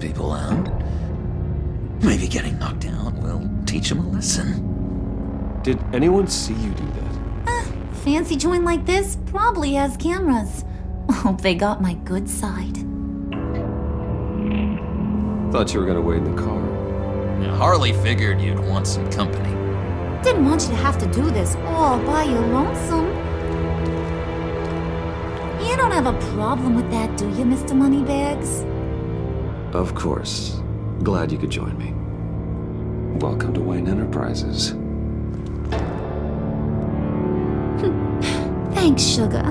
people out. Maybe getting knocked out will teach them a lesson. Did anyone see you do that? Fancy joint like this probably has cameras. Hope they got my good side. Thought you were gonna wait in the car. Harley figured you'd want some company. Didn't want you to have to do this all by your lonesome. You don't have a problem with that, do you, Mr. Moneybags? Of course. Glad you could join me. Welcome to Wayne Enterprises. Thanks, sugar.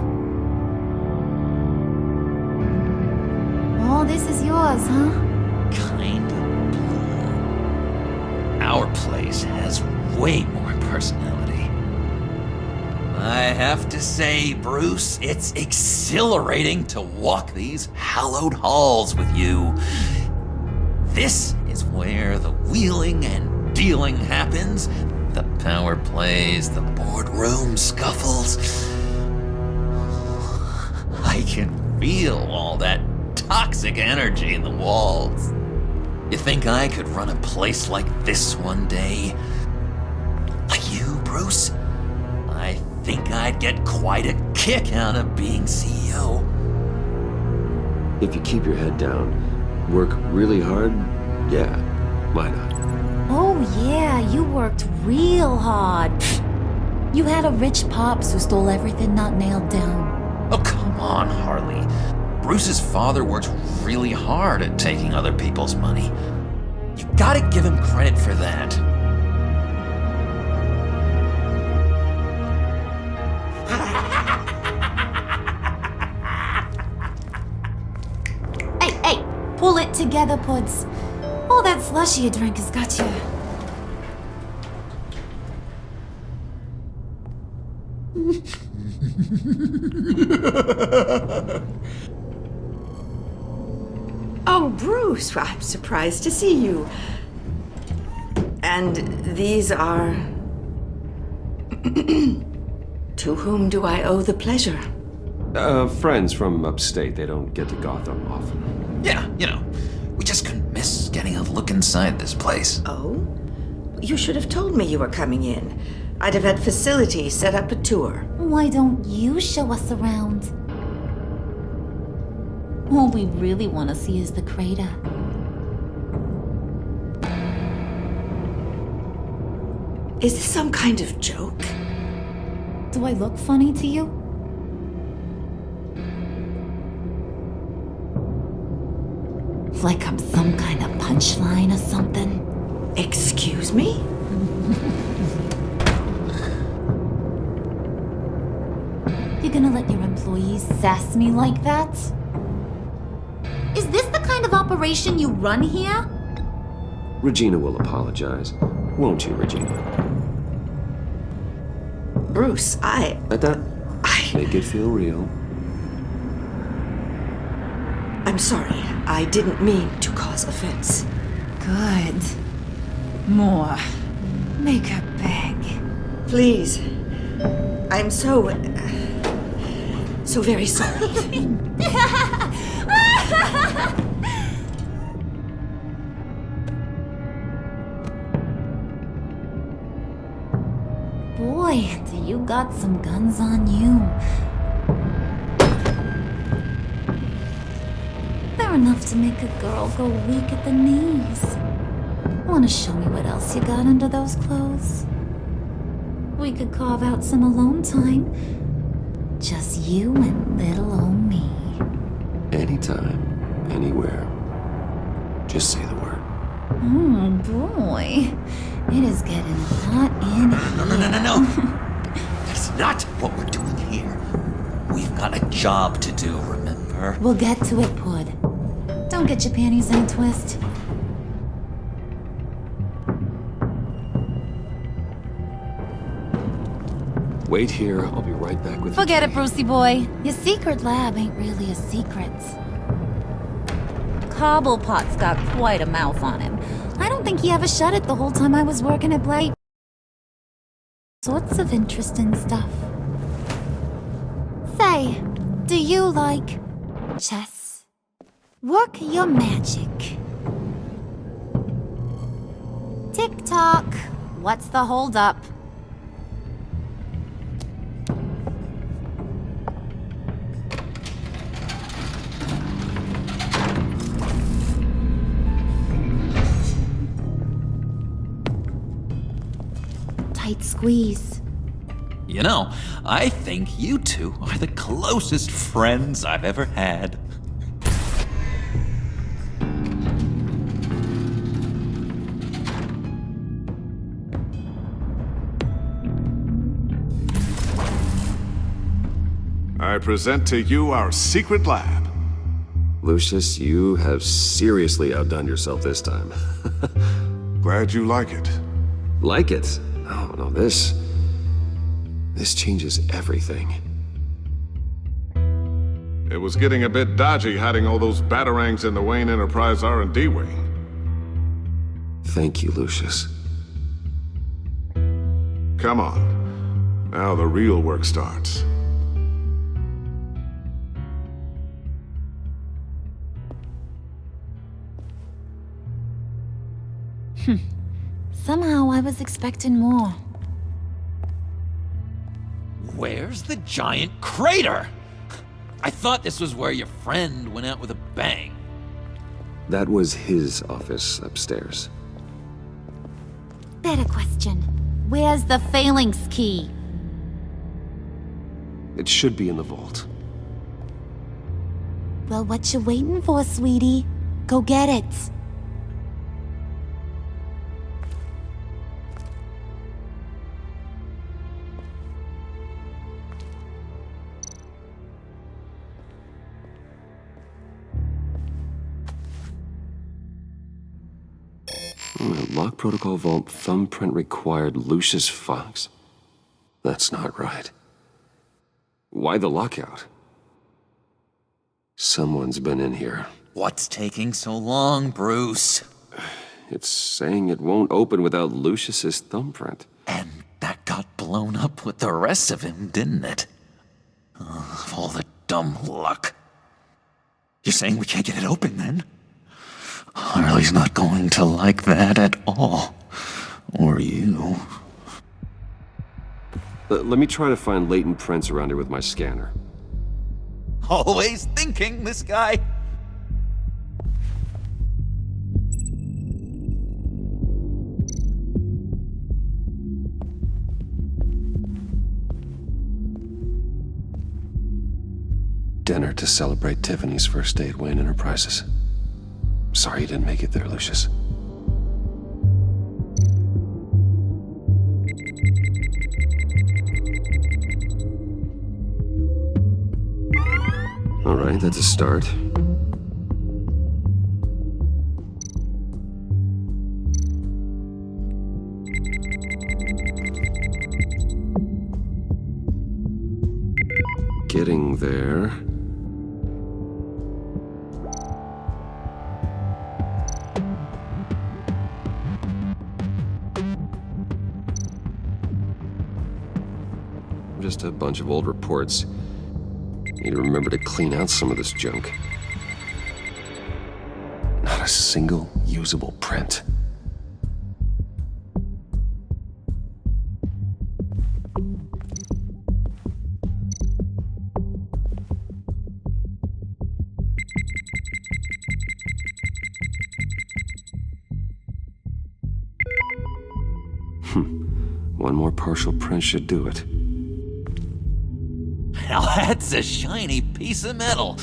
All this is yours, huh? Kind of blue. Our place has way more personality. I have to say, Bruce, it's exhilarating to walk these hallowed halls with you. This is where the wheeling and dealing happens, the power plays, the boardroom scuffles. I can feel all that toxic energy in the walls. You think I could run a place like this one day? Like you, Bruce? I think I'd get quite a kick out of being CEO. If you keep your head down, work really hard, yeah, why not? Oh yeah, you worked real hard. You had a rich pops who stole everything not nailed down. Oh, come on, Harley. Bruce's father worked really hard at taking other people's money. You gotta give him credit for that. Hey, pull it together, Puds. All that slushy you drink has got you. Oh, Bruce, well, I'm surprised to see you. And these are... To whom do I owe the pleasure? Friends from upstate. They don't get to Gotham often. Yeah, we just couldn't miss getting a look inside this place. Oh? You should have told me you were coming in. I'd have had facilities set up a tour. Why don't you show us around? All we really want to see is the crater. Is this some kind of joke? Do I look funny to you? Like I'm some kind of punchline or something? Excuse me? You gonna let your employees sass me like that? Is this the kind of operation you run here? Regina will apologize. Won't you, Regina? Bruce, Let that make it feel real. I'm sorry. I didn't mean to cause offense. Good. More. Make her beg. Please. I'm so very sorry. Boy, do you got some guns on you. They're enough to make a girl go weak at the knees. Wanna show me what else you got under those clothes? We could carve out some alone time. Just you and little old me. Anytime, anywhere. Just say the word. Oh boy. It is getting hot in here. No. That's not what we're doing here. We've got a job to do, remember? We'll get to it, Pud. Don't get your panties in a twist. Wait here. I'll be right back with Forget the it, key. Brucey boy. Your secret lab ain't really a secret. Cobblepot's got quite a mouth on him. I don't think he ever shut it the whole time I was working at Blight. Sorts of interesting stuff. Say, do you like chess? Work your magic. Tick-tock. What's the holdup? Tight squeeze. You know, I think you two are the closest friends I've ever had. I present to you our secret lab. Lucius, you have seriously outdone yourself this time. Glad you like it. Like it? No, this changes everything. It was getting a bit dodgy hiding all those batarangs in the Wayne Enterprise R&D wing. Thank you, Lucius. Come on. Now the real work starts. Somehow I was expecting more. Where's the giant crater? I thought this was where your friend went out with a bang. That was his office upstairs. Better question. Where's the phalanx key? It should be in the vault. Well, what you waiting for, sweetie? Go get it. Lock protocol vault thumbprint required Lucius Fox? That's not right. Why the lockout? Someone's been in here. What's taking so long, Bruce? It's saying it won't open without Lucius's thumbprint. And that got blown up with the rest of him, didn't it? All the dumb luck. You're saying we can't get it open, then? Harley's not going to like that at all. Or you. Let me try to find latent prints around here with my scanner. Always thinking, this guy. Dinner to celebrate Tiffany's first day at Wayne Enterprises. Sorry you didn't make it there, Lucius. All right, that's a start. Getting there. Just a bunch of old reports. Need to remember to clean out some of this junk. Not a single usable print. One more partial print should do it. Now that's a shiny piece of metal.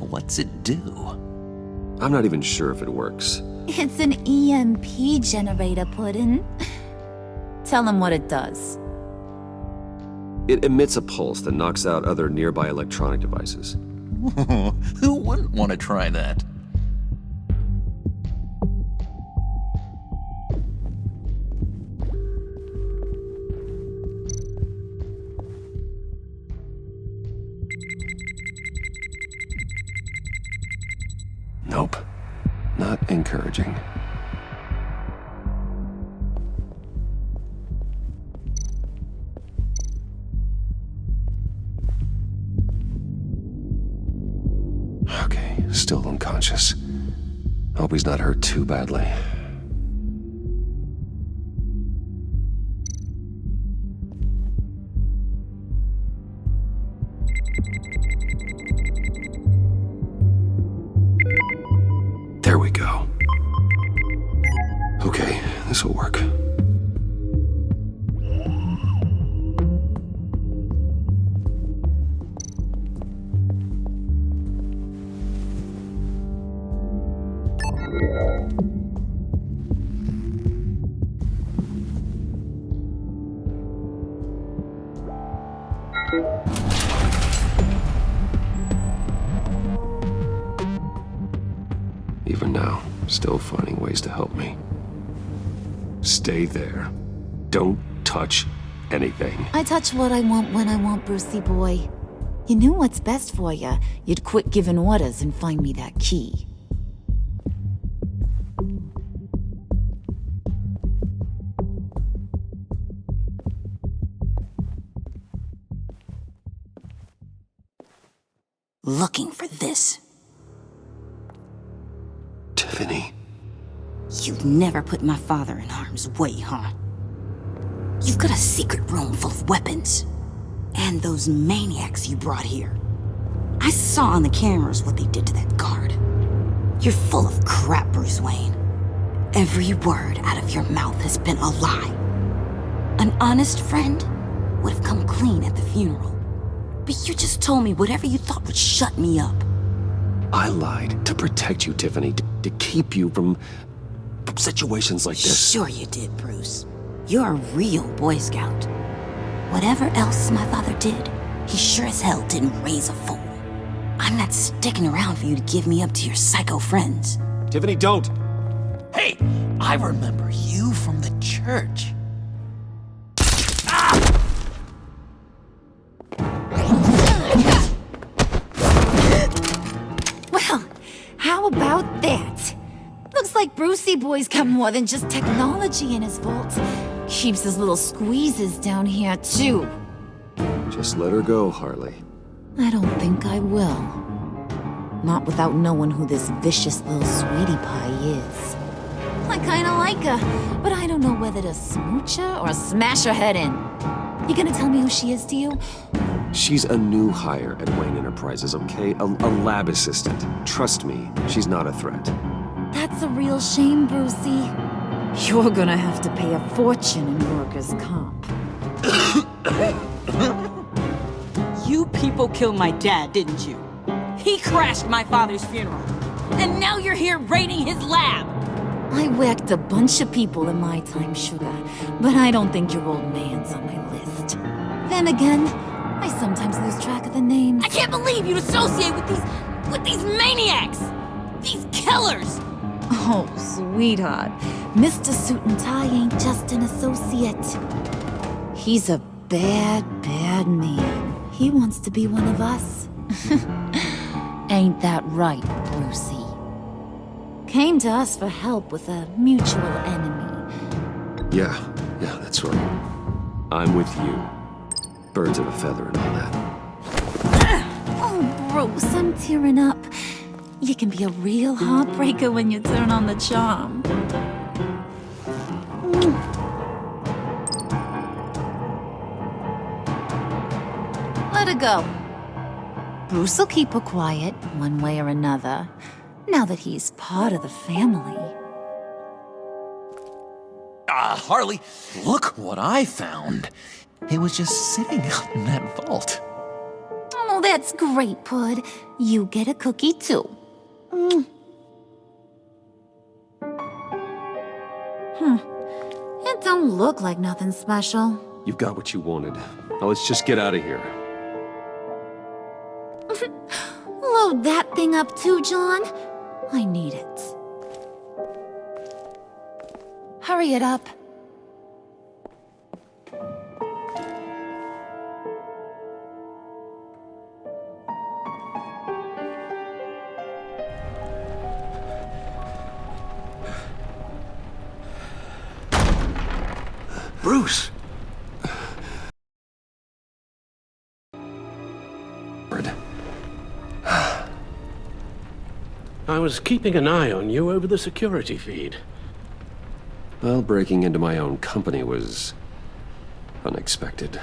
What's it do? I'm not even sure if it works. It's an EMP generator, Puddin'. Tell him what it does. It emits a pulse that knocks out other nearby electronic devices. Who wouldn't want to try that? Nope. Not encouraging. Okay, still unconscious. Hope he's not hurt too badly. this'll work. Even now, still finding ways to help me. Stay there. Don't touch anything. I touch what I want when I want, Brucey boy. You knew what's best for you. You'd quit giving orders and find me that key. Looking for this. Tiffany. You'd never put my father in harm's way, huh? You've got a secret room full of weapons. And those maniacs you brought here. I saw on the cameras what they did to that guard. You're full of crap, Bruce Wayne. Every word out of your mouth has been a lie. An honest friend would have come clean at the funeral. But you just told me whatever you thought would shut me up. I lied to protect you, Tiffany, to keep you from situations like this. Sure you did, Bruce. You're a real Boy Scout. Whatever else my father did, he sure as hell didn't raise a fool. I'm not sticking around for you to give me up to your psycho friends. Tiffany, don't! Hey, I remember you from the church. Well, how about that? Looks like Brucey boy's got more than just technology in his vault. Keeps his little squeezes down here, too. Just let her go, Harley. I don't think I will. Not without knowing who this vicious little sweetie pie is. I kinda like her, but I don't know whether to smooch her or smash her head in. You gonna tell me who she is to you? She's a new hire at Wayne Enterprises, okay? A lab assistant. Trust me, she's not a threat. That's a real shame, Brucey. You're gonna have to pay a fortune in workers' comp. You people killed my dad, didn't you? He crashed my father's funeral. And now you're here raiding his lab! I whacked a bunch of people in my time, Sugar, but I don't think your old man's on my list. Then again, I sometimes lose track of the names. I can't believe you'd associate with these maniacs! These killers! Oh, sweetheart. Mr. Suit and Tie ain't just an associate. He's a bad, bad man. He wants to be one of us. Ain't that right, Brucey? Came to us for help with a mutual enemy. Yeah, that's right. I'm with you. Birds of a feather and all that. Oh, Bruce, I'm tearing up. You can be a real heartbreaker when you turn on the charm. Let her go. Bruce will keep her quiet, one way or another, now that he's part of the family. Harley, look what I found. It was just sitting out in that vault. Oh, that's great, Pud. You get a cookie, too. It don't look like nothing special. You've got what you wanted. Now let's just get out of here. Load that thing up too, John. I need it. Hurry it up. Bruce! I was keeping an eye on you over the security feed. Well, breaking into my own company was unexpected.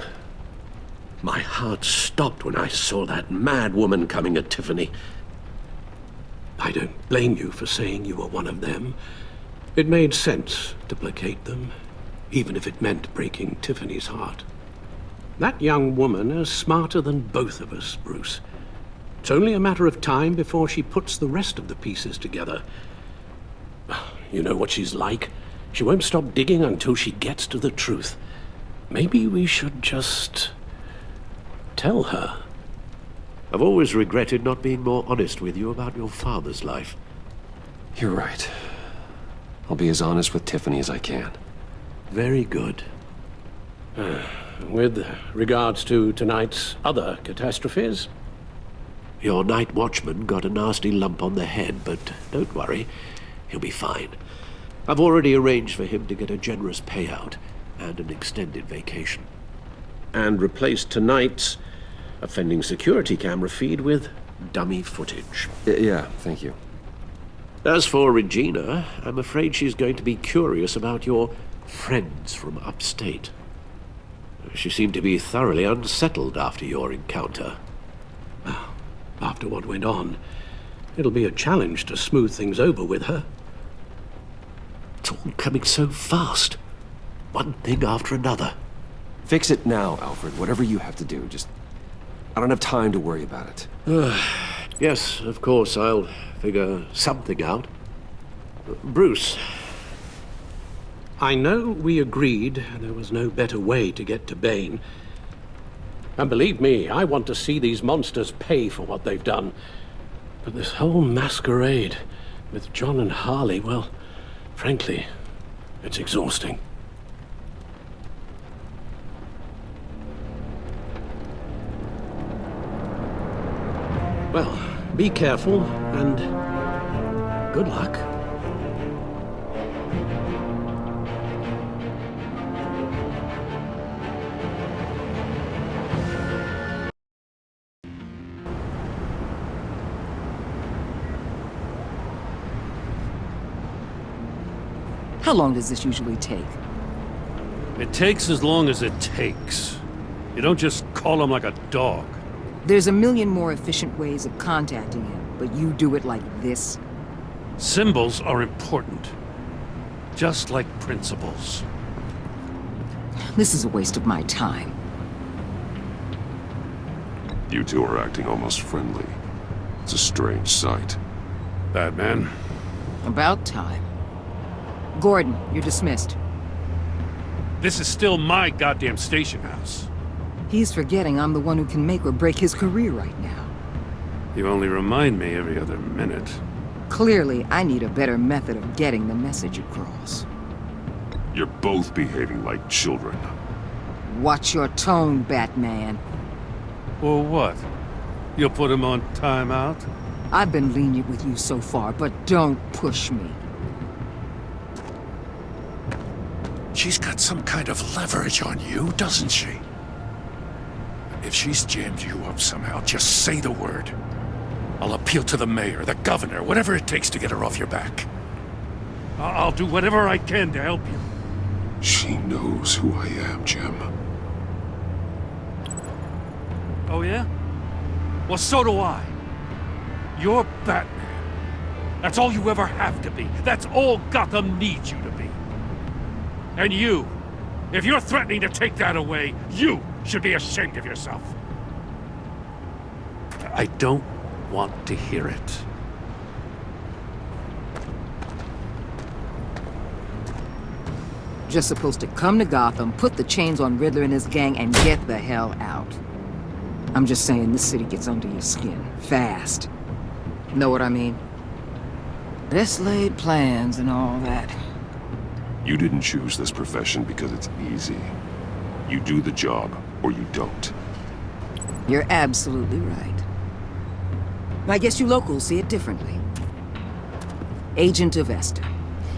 My heart stopped when I saw that mad woman coming at Tiffany. I don't blame you for saying you were one of them. It made sense to placate them, even if it meant breaking Tiffany's heart. That young woman is smarter than both of us, Bruce. It's only a matter of time before she puts the rest of the pieces together. You know what she's like. She won't stop digging until she gets to the truth. Maybe we should just tell her. I've always regretted not being more honest with you about your father's life. You're right. I'll be as honest with Tiffany as I can. Very good. With regards to tonight's other catastrophes? Your night watchman got a nasty lump on the head, but don't worry. He'll be fine. I've already arranged for him to get a generous payout and an extended vacation. And replaced tonight's offending security camera feed with dummy footage. Yeah, thank you. As for Regina, I'm afraid she's going to be curious about your friends from upstate. She seemed to be thoroughly unsettled after your encounter. Well, after what went on, it'll be a challenge to smooth things over with her. It's all coming so fast. One thing after another. Fix it now, Alfred. Whatever you have to do. I don't have time to worry about it. Yes, of course, I'll figure something out. Bruce. I know we agreed there was no better way to get to Bane. And believe me, I want to see these monsters pay for what they've done. But this whole masquerade with John and Harley, well, frankly, it's exhausting. Well, be careful, and good luck. How long does this usually take? It takes as long as it takes. You don't just call him like a dog. There's a million more efficient ways of contacting him, but you do it like this? Symbols are important. Just like principles. This is a waste of my time. You two are acting almost friendly. It's a strange sight. Batman. About time. Gordon, you're dismissed. This is still my goddamn station house. He's forgetting I'm the one who can make or break his career right now. You only remind me every other minute. Clearly, I need a better method of getting the message across. You're both behaving like children. Watch your tone, Batman. Or what? You'll put him on timeout? I've been lenient with you so far, but don't push me. She's got some kind of leverage on you, doesn't she? If she's jammed you up somehow, just say the word. I'll appeal to the mayor, the governor, whatever it takes to get her off your back. I'll do whatever I can to help you. She knows who I am, Jim. Oh yeah? Well, so do I. You're Batman. That's all you ever have to be. That's all Gotham needs you to be. And you, if you're threatening to take that away, you should be ashamed of yourself. I don't want to hear it. Just supposed to come to Gotham, put the chains on Riddler and his gang, and get the hell out. I'm just saying, this city gets under your skin. Fast. Know what I mean? Best laid plans and all that. You didn't choose this profession because it's easy. You do the job, or you don't. You're absolutely right. I guess you locals see it differently. Agent of Esther.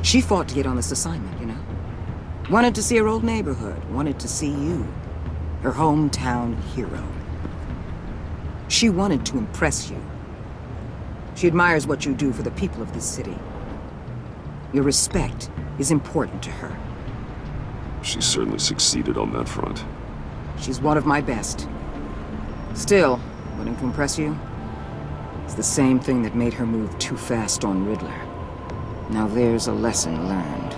She fought to get on this assignment, you know? Wanted to see her old neighborhood. Wanted to see you. Her hometown hero. She wanted to impress you. She admires what you do for the people of this city. Your respect is important to her. She certainly succeeded on that front. She's one of my best. Still, wanting to impress you? It's the same thing that made her move too fast on Riddler. Now there's a lesson learned.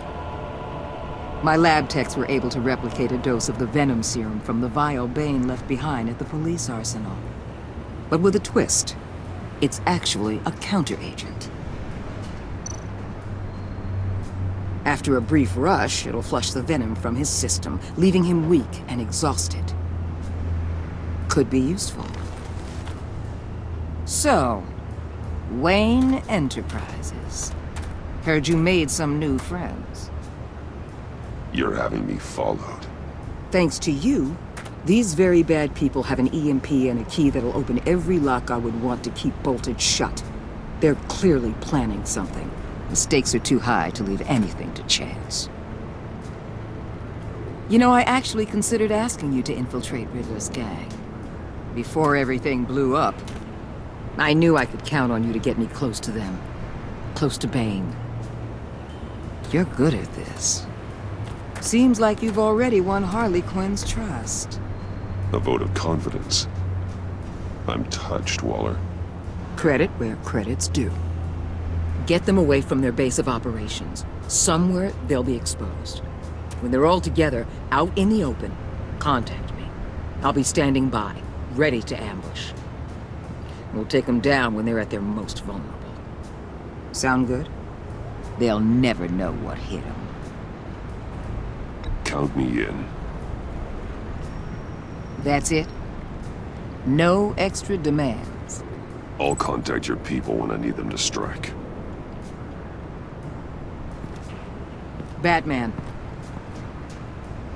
My lab techs were able to replicate a dose of the venom serum from the vial Bane left behind at the police arsenal. But with a twist. It's actually a counteragent. After a brief rush, it'll flush the venom from his system, leaving him weak and exhausted. Could be useful. So, Wayne Enterprises. Heard you made some new friends. You're having me followed. Thanks to you, these very bad people have an EMP and a key that'll open every lock I would want to keep bolted shut. They're clearly planning something. The stakes are too high to leave anything to chance. You know, I actually considered asking you to infiltrate Riddler's gang. Before everything blew up, I knew I could count on you to get me close to them. Close to Bane. You're good at this. Seems like you've already won Harley Quinn's trust. A vote of confidence. I'm touched, Waller. Credit where credit's due. Get them away from their base of operations. Somewhere they'll be exposed. When they're all together, out in the open, contact me. I'll be standing by, ready to ambush. We'll take them down when they're at their most vulnerable. Sound good? They'll never know what hit them. Count me in. That's it? No extra demands. I'll contact your people when I need them to strike. Batman.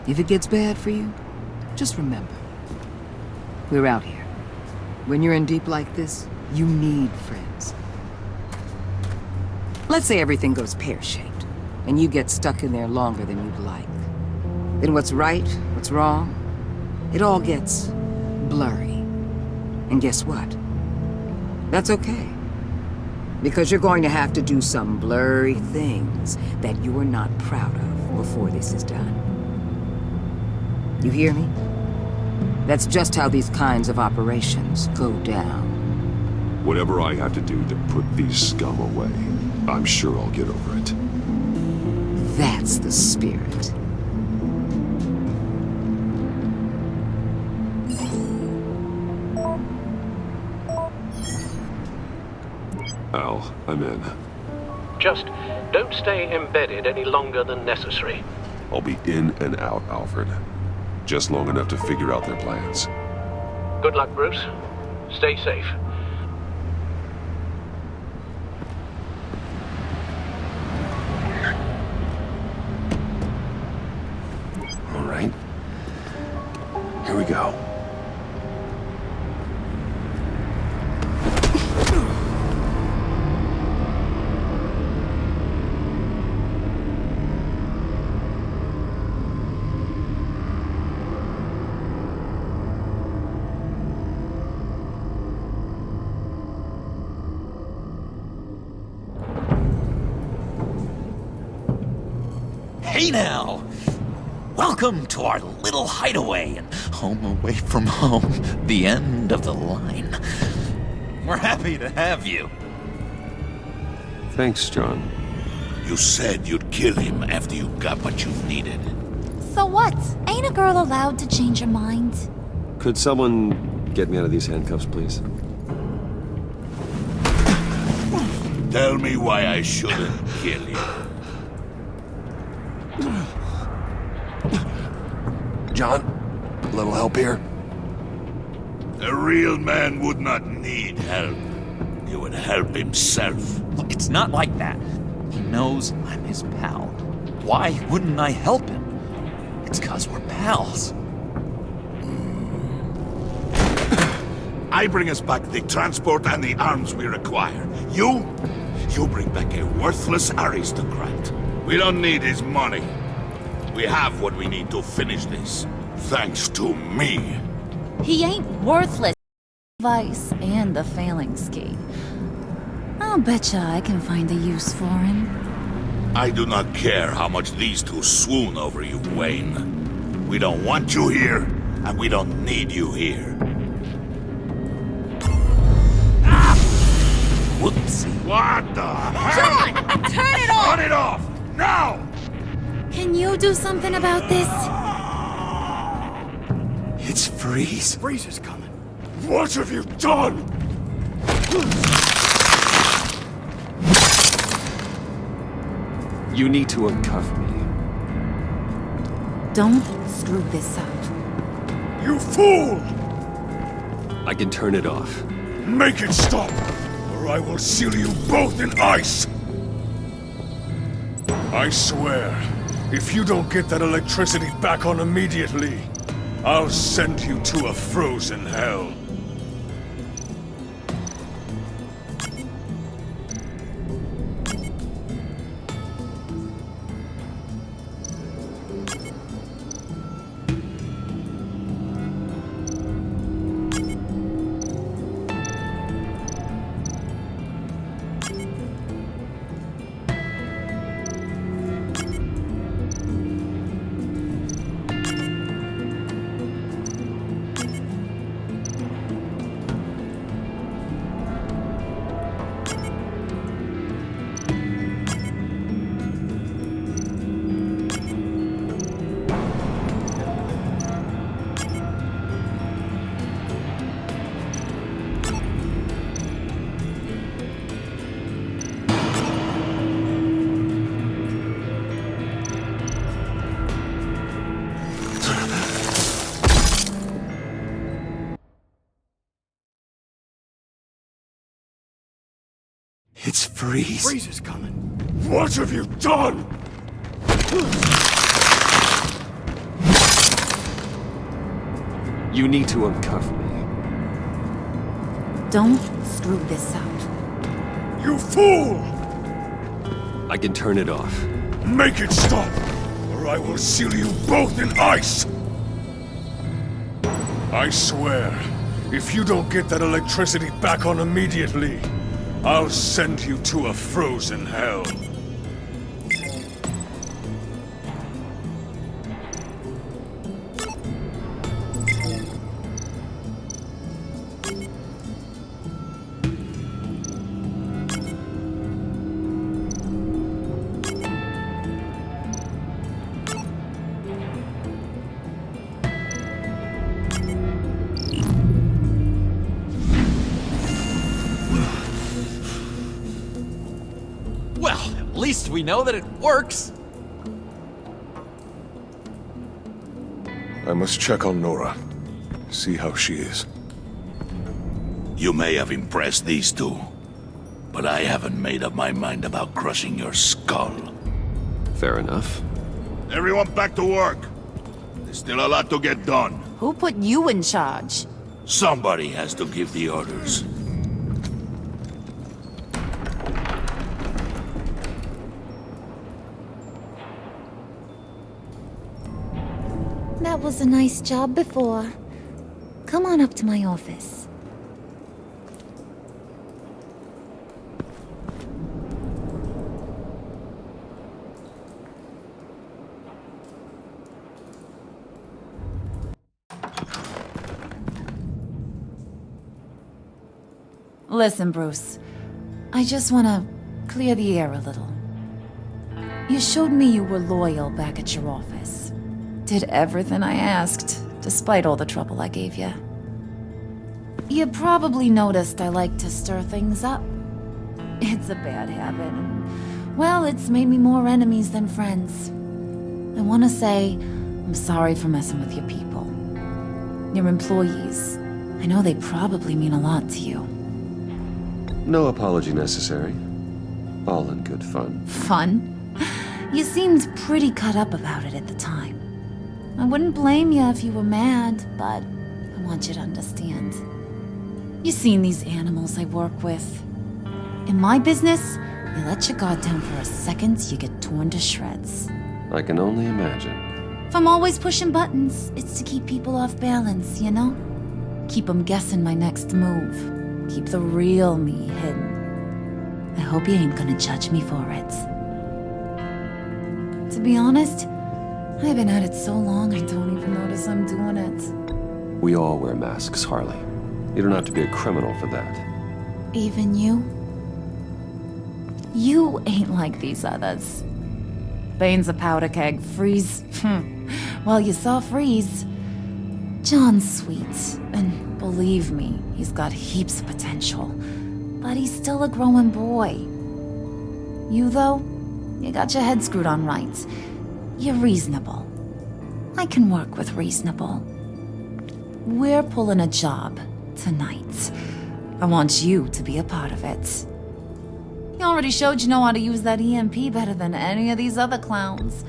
If it gets bad for you, just remember. We're out here. When you're in deep like this, you need friends. Let's say everything goes pear-shaped, and you get stuck in there longer than you'd like. Then what's right, what's wrong, it all gets blurry. And guess what? That's okay. Because you're going to have to do some blurry things that you are not proud of before this is done. You hear me? That's just how these kinds of operations go down. Whatever I have to do to put these scum away, I'm sure I'll get over it. That's the spirit. Al, I'm in. Just don't stay embedded any longer than necessary. I'll be in and out, Alfred. Just long enough to figure out their plans. Good luck, Bruce. Stay safe. All right. Here we go. Hey now! Welcome to our little hideaway and home away from home, the end of the line. We're happy to have you. Thanks, John. You said you'd kill him after you got what you needed. So what? Ain't a girl allowed to change her mind? Could someone get me out of these handcuffs, please? Tell me why I shouldn't kill you. John, a little help here? A real man would not need help. He would help himself. Look, it's not like that. He knows I'm his pal. Why wouldn't I help him? It's 'cause we're pals. I bring us back the transport and the arms we require. You bring back a worthless aristocrat. We don't need his money. We have what we need to finish this. Thanks to me. He ain't worthless. Vice and the Phalanx Gate. I'll betcha I can find a use for him. I do not care how much these two swoon over you, Wayne. We don't want you here, and we don't need you here. Whoopsie. What the hell? Turn it off! Turn it off! Now! Can you do something about this? It's Freeze. Freeze is coming. What have you done? You need to uncuff me. Don't screw this up. You fool! I can turn it off. Make it stop, or I will seal you both in ice! I swear, if you don't get that electricity back on immediately, I'll send you to a frozen hell. It's Freeze. Freeze is coming. What have you done? You need to uncuff me. Don't screw this up. You fool! I can turn it off. Make it stop, or I will seal you both in ice! I swear, if you don't get that electricity back on immediately, I'll send you to a frozen hell. Well, at least we know that it works. I must check on Nora. See how she is. You may have impressed these two, but I haven't made up my mind about crushing your skull. Fair enough. Everyone back to work. There's still a lot to get done. Who put you in charge? Somebody has to give the orders. That was a nice job before. Come on up to my office. Listen, Bruce. I just want to clear the air a little. You showed me you were loyal back at your office. Did everything I asked, despite all the trouble I gave you. You probably noticed I like to stir things up. It's a bad habit, and, well, it's made me more enemies than friends. I want to say I'm sorry for messing with your people. Your employees. I know they probably mean a lot to you. No apology necessary. All in good fun. Fun? You seemed pretty cut up about it at the time. I wouldn't blame you if you were mad, but I want you to understand. You've seen these animals I work with. In my business, you let your guard down for a second, you get torn to shreds. I can only imagine. If I'm always pushing buttons, it's to keep people off balance, you know? Keep them guessing my next move. Keep the real me hidden. I hope you ain't gonna judge me for it. To be honest, I've been at it so long I don't even notice I'm doing it. We all wear masks, Harley. You don't have to be a criminal for that. Even you? You ain't like these others. Bane's a powder keg. Freeze. Well, you saw Freeze. John's sweet, and believe me, he's got heaps of potential. But he's still a growing boy. You, though, you got your head screwed on right. You're reasonable. I can work with reasonable. We're pulling a job tonight. I want you to be a part of it. You already showed you know how to use that EMP better than any of these other clowns.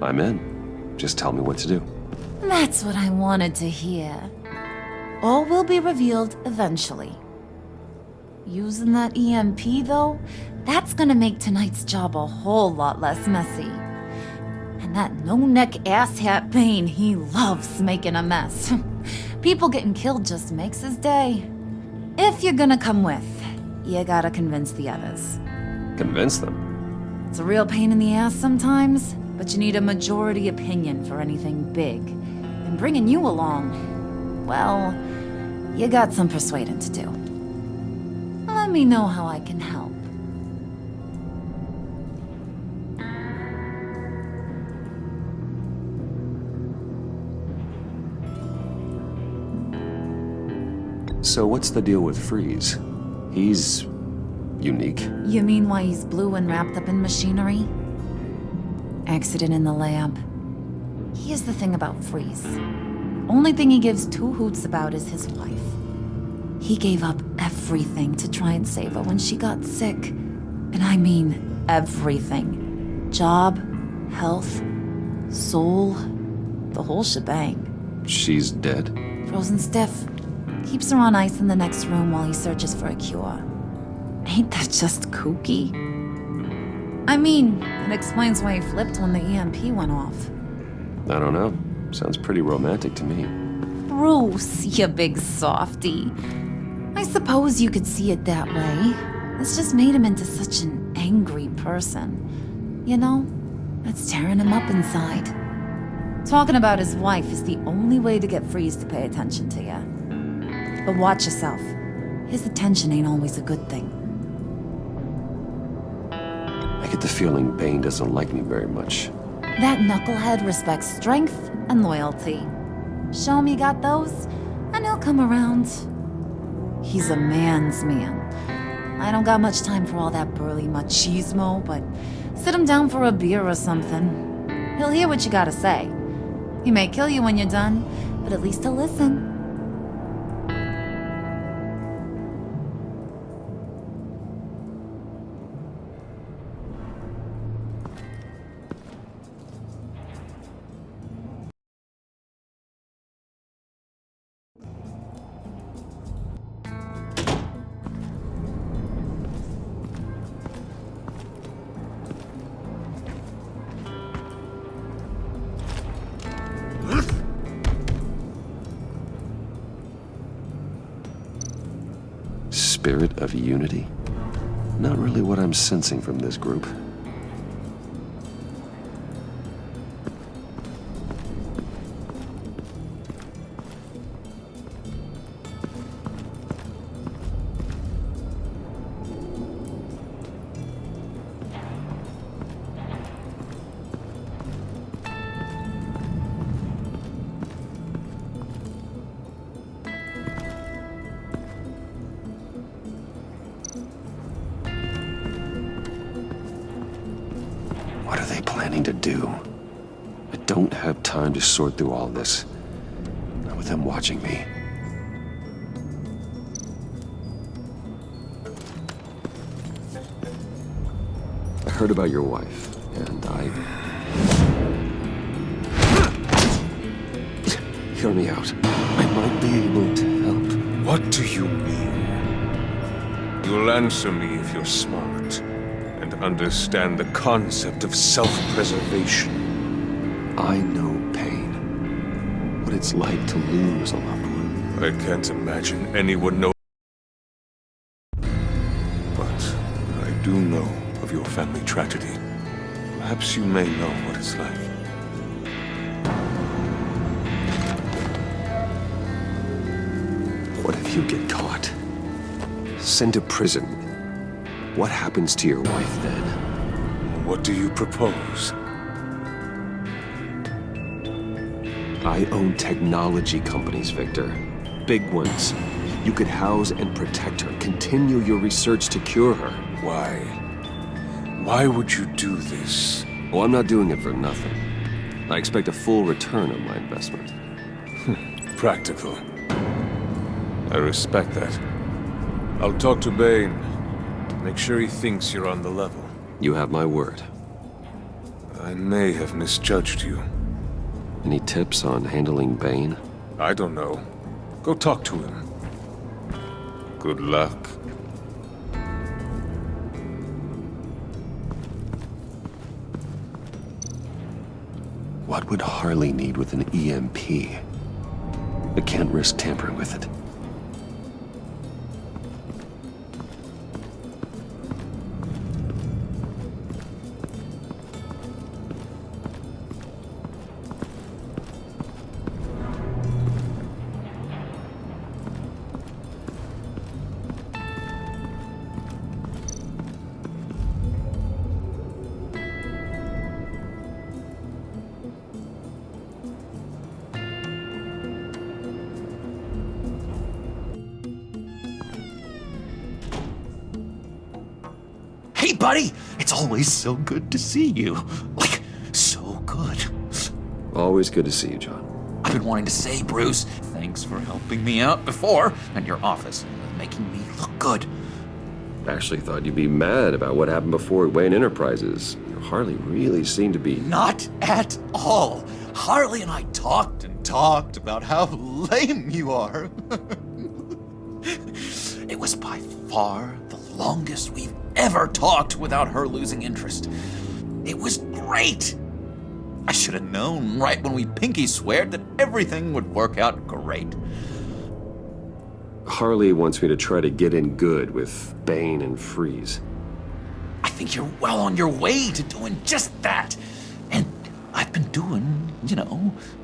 I'm in. Just tell me what to do. That's what I wanted to hear. All will be revealed eventually. Using that EMP, though, that's gonna make tonight's job a whole lot less messy. And that no-neck asshat Bane, he loves making a mess. People getting killed just makes his day. If you're gonna come with, you gotta convince the others. Convince them? It's a real pain in the ass sometimes, but you need a majority opinion for anything big. And bringing you along, well, you got some persuading to do. Let me know how I can help. So what's the deal with Freeze? He's unique. You mean why he's blue and wrapped up in machinery? Accident in the lab. Here's the thing about Freeze. Only thing he gives two hoots about is his wife. He gave up everything to try and save her when she got sick. And I mean everything. Job, health, soul, the whole shebang. She's dead? Frozen stiff. Keeps her on ice in the next room while he searches for a cure. Ain't that just kooky? I mean, it explains why he flipped when the EMP went off. I don't know. Sounds pretty romantic to me. Bruce, you big softy. I suppose you could see it that way. It's just made him into such an angry person. You know, it's tearing him up inside. Talking about his wife is the only way to get Freeze to pay attention to you. But watch yourself. His attention ain't always a good thing. I get the feeling Bane doesn't like me very much. That knucklehead respects strength and loyalty. Show him you got those, and he'll come around. He's a man's man. I don't got much time for all that burly machismo, but sit him down for a beer or something. He'll hear what you gotta say. He may kill you when you're done, but at least he'll listen. Spirit of unity? Not really what I'm sensing from this group. What are they planning to do? I don't have time to sort through all this. Not with them watching me. I heard about your wife, and Hear me out. I might be able to help. What do you mean? You'll answer me if you're smart and understand the concept of self-preservation. I know pain. What it's like to lose a loved one. I can't imagine anyone knows. But I do know of your family tragedy. Perhaps you may know what it's like. What if you get caught? Sent to prison? What happens to your wife then? What do you propose? I own technology companies, Victor. Big ones. You could house and protect her, continue your research to cure her. Why? Why would you do this? Oh, I'm not doing it for nothing. I expect a full return on my investment. Practical. I respect that. I'll talk to Bane. Make sure he thinks you're on the level. You have my word. I may have misjudged you. Any tips on handling Bane? I don't know. Go talk to him. Good luck. What would Harley need with an EMP? I can't risk tampering with it. Hey, buddy! It's always so good to see you. Like, so good. Always good to see you, John. I've been wanting to say, Bruce, thanks for helping me out before, and your office, making me look good. Actually thought you'd be mad about what happened before Wayne Enterprises. Harley really seemed to be... Not at all. Harley and I talked and talked about how lame you are. It was by far the longest we've ever talked without her losing interest. It was great. I should have known right when we pinky sweared that everything would work out great. Harley wants me to try to get in good with Bane and Freeze. I think you're well on your way to doing just that. And I've been doing,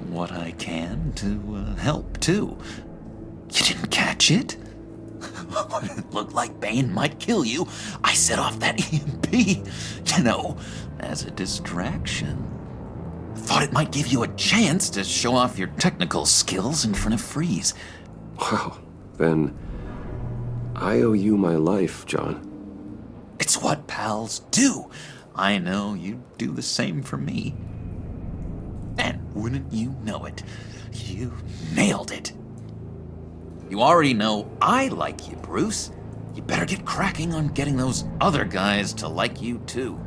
what I can to help, too. You didn't catch it? When it looked like Bane might kill you, I set off that EMP, as a distraction. Thought it might give you a chance to show off your technical skills in front of Freeze. Wow, then I owe you my life, John. It's what pals do. I know you'd do the same for me. And wouldn't you know it, you nailed it. You already know I like you, Bruce. You better get cracking on getting those other guys to like you, too.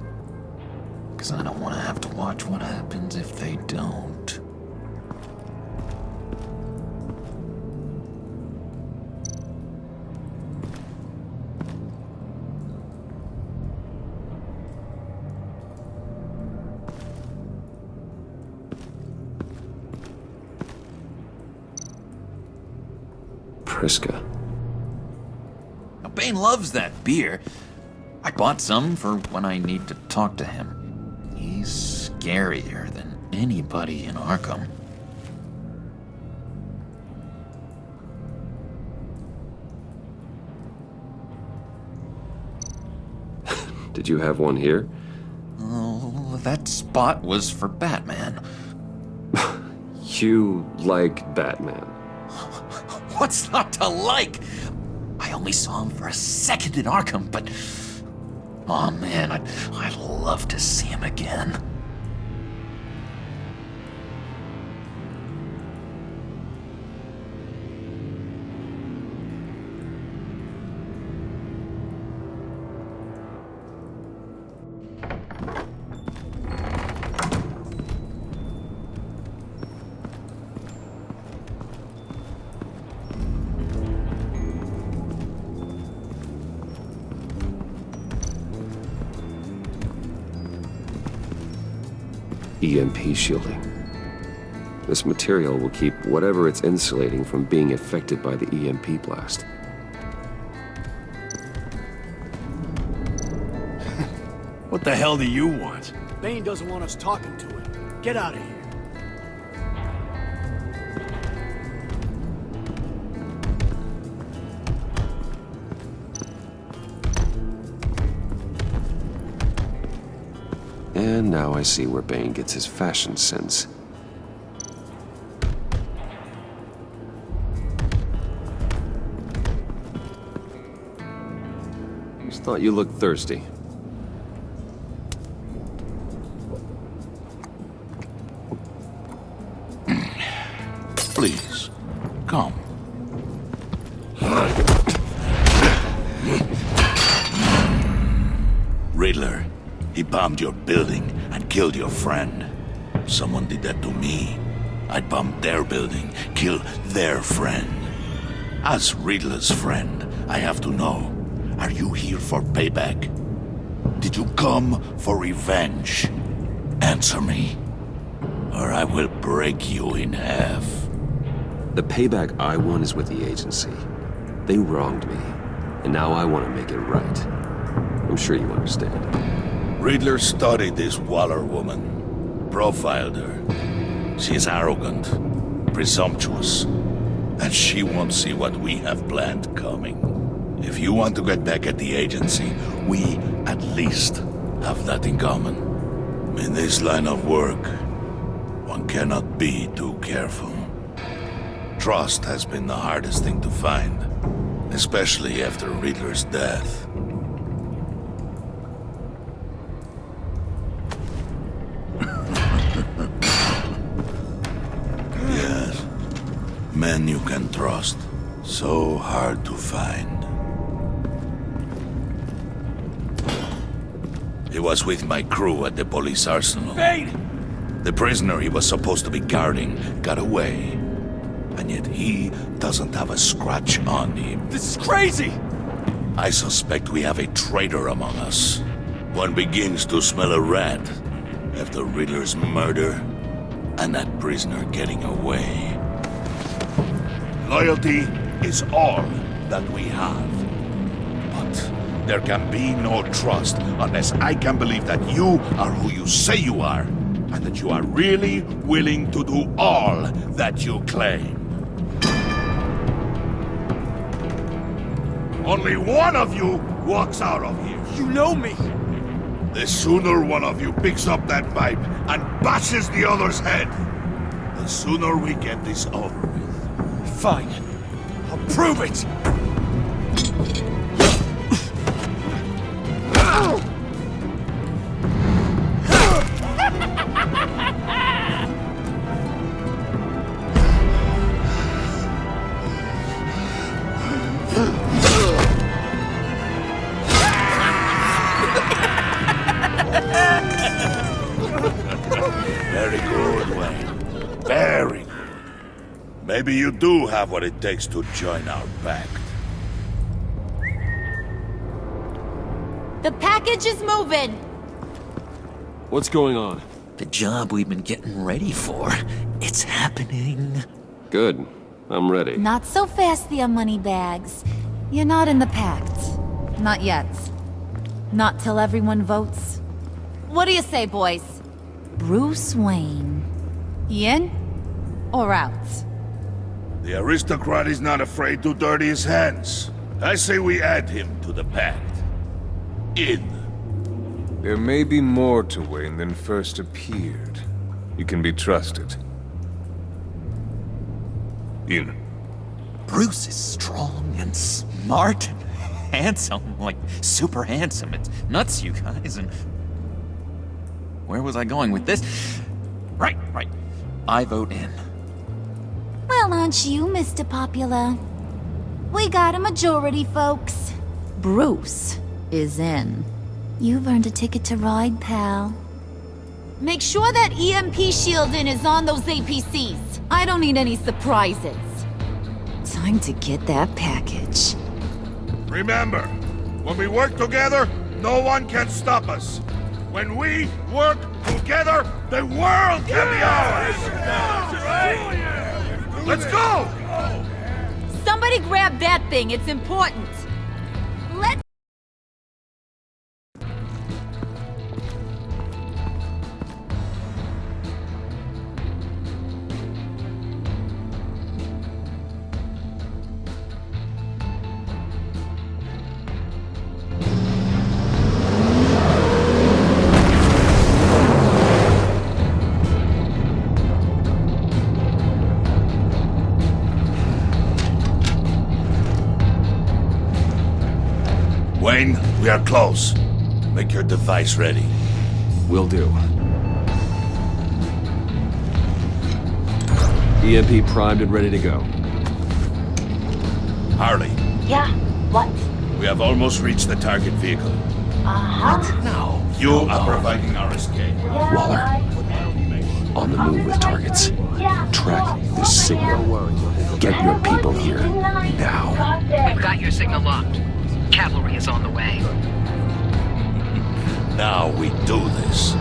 'Cause I don't want to have to watch what happens if they don't. Priska. Now, Bane loves that beer. I bought some for when I need to talk to him. He's scarier than anybody in Arkham. Did you have one here? Oh, that spot was for Batman. You like Batman? What's not to like? I only saw him for a second in Arkham, but... Oh man, I'd love to see him again. EMP shielding. This material will keep whatever it's insulating from being affected by the EMP blast. What the hell do you want? Bane doesn't want us talking to him. Get out of here. And now I see where Bane gets his fashion sense. Just thought you looked thirsty. Please, come. Riddler, he bombed your building and killed your friend. Someone did that to me. I'd bomb their building, kill their friend. As Riddler's friend, I have to know, are you here for payback? Did you come for revenge? Answer me, or I will break you in half. The payback I want is with the agency. They wronged me, and now I want to make it right. I'm sure you understand. Riddler studied this Waller woman, profiled her. She is arrogant, presumptuous, and she won't see what we have planned coming. If you want to get back at the agency, we at least have that in common. In this line of work, one cannot be too careful. Trust has been the hardest thing to find, especially after Riddler's death. Yes, men you can trust, so hard to find. He was with my crew at the police arsenal. Bane! The prisoner he was supposed to be guarding got away. And yet he doesn't have a scratch on him. This is crazy! I suspect we have a traitor among us. One begins to smell a rat after Riddler's murder and that prisoner getting away. Loyalty is all that we have. But there can be no trust unless I can believe that you are who you say you are, and that you are really willing to do all that you claim. Only one of you walks out of here. You know me! The sooner one of you picks up that pipe and bashes the other's head, the sooner we get this over with. Fine. I'll prove it! Very good, Wayne. Very good. Maybe you do have what it takes to join our pact. The package is moving! What's going on? The job we've been getting ready for. It's happening. Good. I'm ready. Not so fast, the Moneybags. You're not in the pact. Not yet. Not till everyone votes. What do you say, boys? Bruce Wayne. In or out? The aristocrat is not afraid to dirty his hands. I say we add him to the pact. In. There may be more to Wayne than first appeared. You can be trusted. In. Bruce is strong and smart and handsome, like super handsome. It's nuts, you guys, and... Where was I going with this? Right. I vote in. Well, aren't you, Mr. Popular? We got a majority, folks. Bruce is in. You've earned a ticket to ride, pal. Make sure that EMP shielding is on those APCs. I don't need any surprises. Time to get that package. Remember, when we work together, no one can stop us. When we work together, the world can be ours! Let's go! Somebody grab that thing, it's important. Let's... We are close. Make your device ready. Will do. EMP primed and ready to go. Harley, Yeah, what? we have almost reached the target vehicle. Uh-huh. No. You are providing our escape. Waller, on the move with targets. Track this signal. Get your people here. Now. We've got your signal locked. Cavalry is on the way. Now we do this.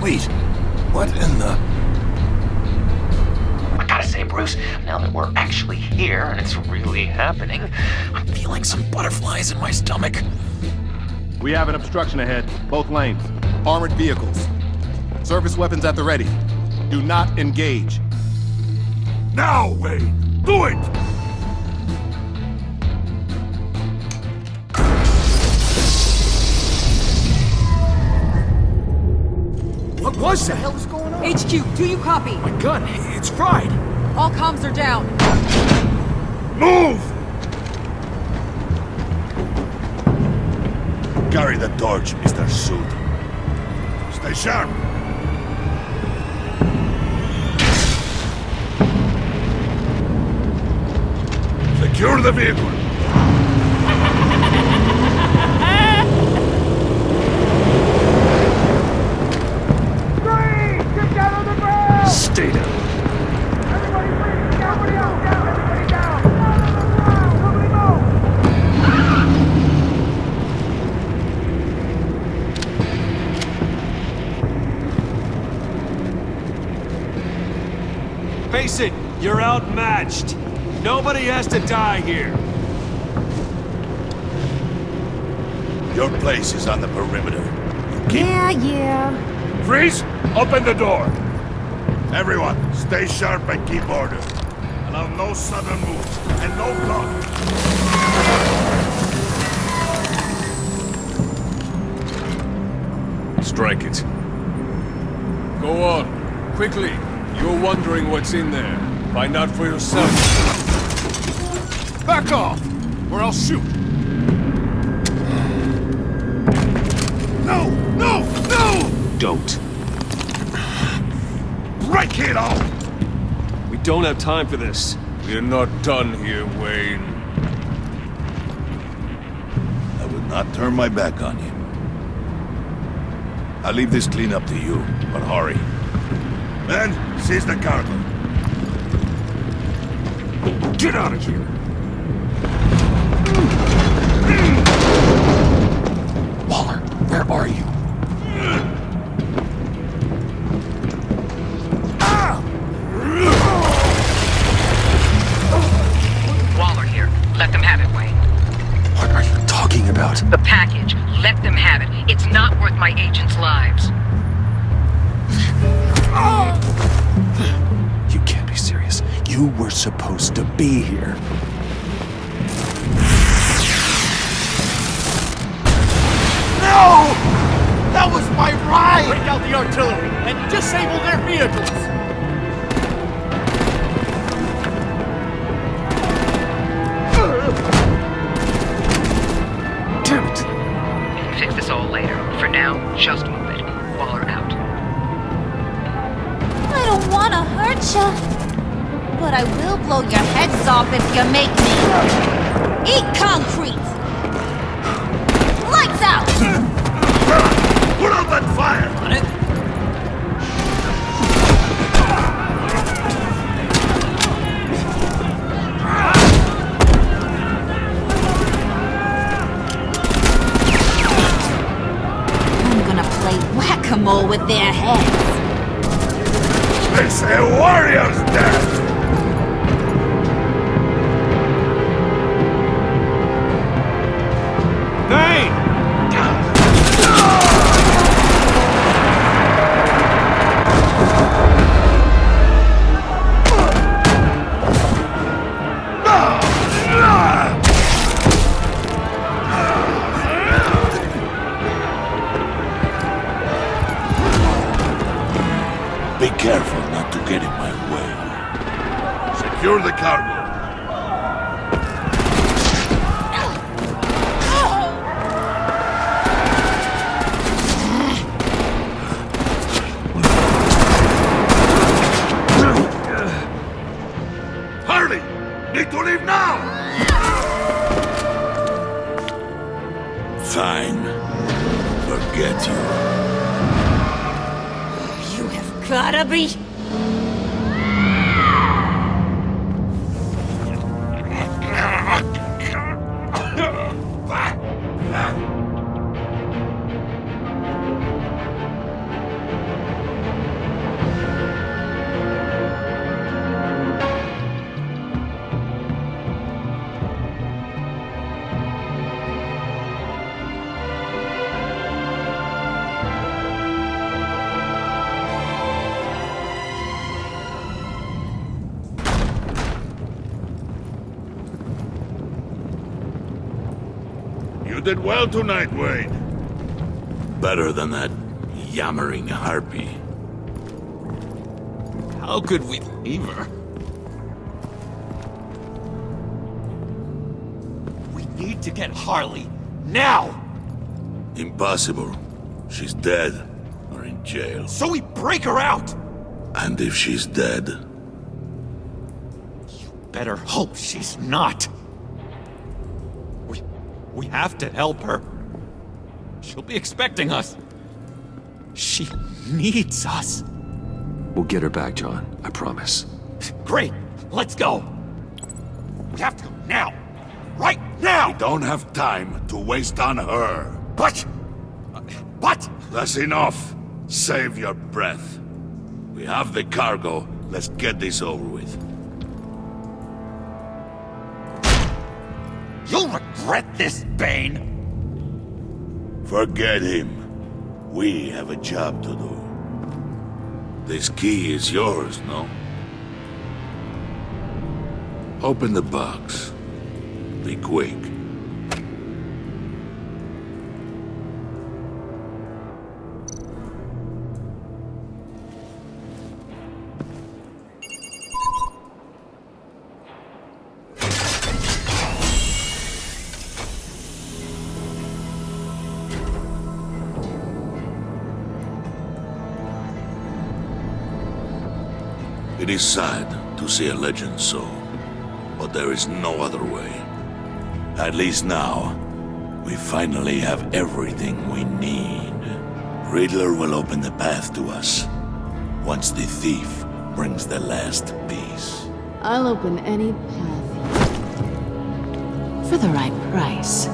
Wait, what in the... I gotta say, Bruce, now that we're actually here and it's really happening, I'm feeling some butterflies in my stomach. We have an obstruction ahead, both lanes. Armored vehicles. Service weapons at the ready. Do not engage. Now, Wayne! Do it! What was that? What the hell is going on? HQ, do you copy? My gun, it's fried. All comms are down. Move! Carry the torch, Mr. Suit. Stay sharp. Secure the vehicle. Stay down. Face it, you're outmatched. Nobody has to die here. Your place is on the perimeter. Yeah. Freeze! Open the door! Everyone, stay sharp and keep order. Allow no sudden moves and no block. Strike it. Go on, quickly. You're wondering what's in there. Find out for yourself. Back off, or I'll shoot. No! No! No! Don't. Break it off! We don't have time for this. We're not done here, Wayne. I would not turn my back on you. I'll leave this clean up to you, but hurry. Men, seize the cargo. Get out of here! Waller, where are you? Waller here. Let them have it, Wayne. What are you talking about? The package. Let them have it. It's not worth my agents' lives. You can't be serious. You were supposed to be here. No! That was my ride! Break out the artillery and disable their vehicles. Damn it! We can fix this all later. For now, just move it. Waller out. I don't want to hurt you, but I will blow your heads off if you make me. Eat concrete! Lights out! Put out that fire! On it? I'm gonna play whack-a-mole with their heads. It's a warrior's death! Bane! Be careful. Wayne. Secure the cargo. Hurry! Need to leave now! Fine. Forget you. You have gotta be... You did well tonight, Wayne. Better than that yammering harpy. How could we leave her? We need to get Harley, now! Impossible. She's dead, or in jail. So we break her out! And if she's dead... Better hope she's not. We have to help her. She'll be expecting us. She needs us. We'll get her back, John. I promise. Great. Let's go. We have to go now. Right now! We don't have time to waste on her. But... That's enough. Save your breath. We have the cargo. Let's get this over with. You'll regret this, Bane! Forget him. We have a job to do. This key is yours, no? Open the box. Be quick. It is sad to see a legend so, but there is no other way. At least now, we finally have everything we need. Riddler will open the path to us, once the thief brings the last piece. I'll open any path for the right price.